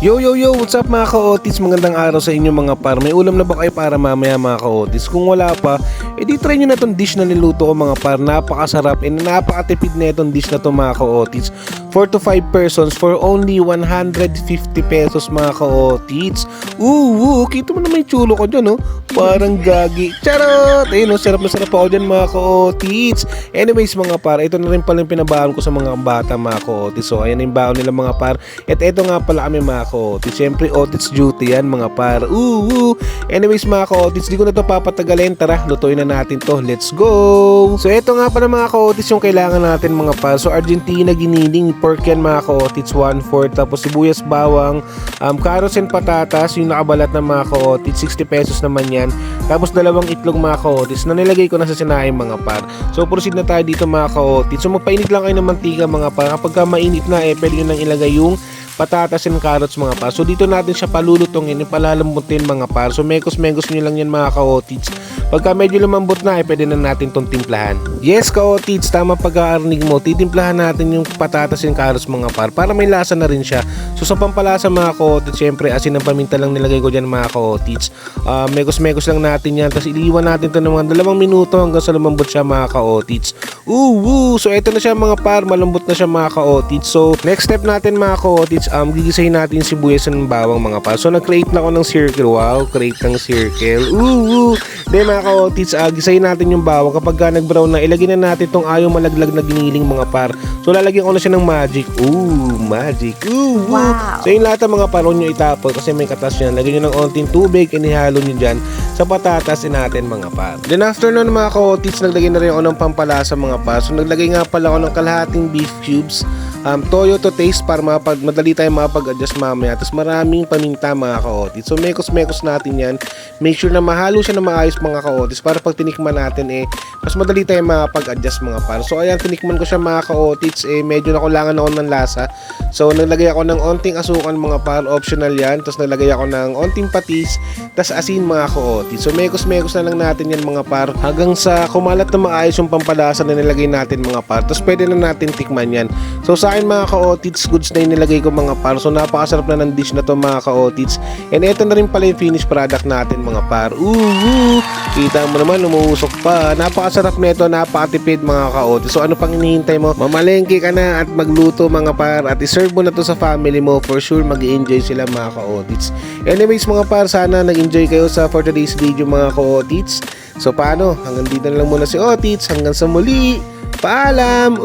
Yo yo yo, what's up mga ka-otis? Magandang araw sa inyo mga par. May ulam na ba kayo para mamaya mga ka-otis? Kung wala pa, edi try nyo na itong dish na niluto ko mga par. Napakasarap and napakatipid na itong dish na to mga ka-otis. 4 to 5 persons for only 150 pesos mga ka-otis. Kita mo na may chulo ko dyan, oh. Parang gagi. Charot! Ayun, oh, sarap na sarap ako dyan mga ka-otis. Anyways mga par, ito na rin pala yung pinabaon ko sa mga bata mga ka-otis. So ayan yung baon nila mga par. At ito nga pala kami mga ka-otis. Siyempre Otis duty yan mga par. Anyways mga ka-otis, di ko na to papatagalin. Tara, lutuin na natin to. Let's go! So ito nga pala mga ka-otis yung kailangan natin mga par. So Argentina giniling pork yan mga ka-otis 1/4. Tapos sibuyas bawang, carrots and patatas yung nakabalat na mga ka-otis 60 pesos naman yan. Tapos dalawang itlog mga ka-otis na nilagay ko na sa sinaing mga par. So proceed na tayo dito mga ka-otis. So magpainit lang kayo ng mantika mga par. Kapag mainit na pwede nyo nang ilagay yung patatas and carrots mga par. So dito natin siya palulutongin, palalambutin mga par. So mekos-mekos nyo lang yan mga ka-otis. Pagka medyo lumambot na pwede na natin tong timplahan. Yes ka-otis, tama pag-aarnig mo. Titimplahan natin yung patatas and carrots mga par para may lasa na rin siya. So sa pampalasa mga ka-otis, syempre asin ng paminta lang nilagay ko dyan mga ka-otis. Mekos-mekos lang natin yan. Tapos iliwan natin ito ng mga 2 minuto hanggang sa lumambot siya mga ka-otis. So eto na siya mga par, malambot na siya mga ka-otis. So next step natin mga ka-otis, gigisahin natin sibuyas ng bawang mga par. So nag-create na ako ng circle. Wow, create ng circle. Then mga ka-otis, gisahin natin yung bawang. Kapag nag-brown na, ilagay na natin itong ayaw malaglag na giniling mga par. So lalagyan ko na siya ng magic. Magic. Wow. So yung lahat ng mga par, nyo itapon kasi may katas yan. Lagyan nyo ng onting tubig, inihalo nyo dyan sa patatas natin mga par. Then after nun mga ka-otis, naglagay na rin ako ng pampalasa mga par. So naglagay nga pala ako ng kalahating beef cubes, toyo to taste para madali tayo makapag-adjust mamaya. Tapos maraming paminta mga ka-otis. So mekos-mekos natin yan. Make sure na mahalo siya na maayos mga ka-otis para pag tinikman natin mas madali tayo makapag-adjust mga par. So ayan, tinikman ko siya mga ka-otis, medyo nakulangan ako ng lasa. So naglagay ako ng onting asukan mga par, optional yan. Tapos naglagay ako ng onting patis, tapos asin mga ka-otis. So mekos-mekos na lang natin yan mga par hanggang sa kumalat na maayos yung pampalasa na nilagay natin mga par. Tapos pwede na natin tikman yan. So sa akin mga ka-otis, goods na yung nilagay ko mga par. So napakasarap na ng dish na to mga ka-otis. And ito na rin pala yung finished product natin mga par. Kita mo naman, umuusok pa. Napakasarap nito, napakatipid mga ka-otis. So ano pang hinihintay mo? Mamalengke ka na at magluto mga par at iserve mo na to sa family mo. For sure mag-i-enjoy sila mga ka-otis. Anyways mga par, sana nag-enjoy kayo for today's video mga ka-otis. So paano? Hanggang dito na lang muna si Otis. Hanggang sa muli. Paalam!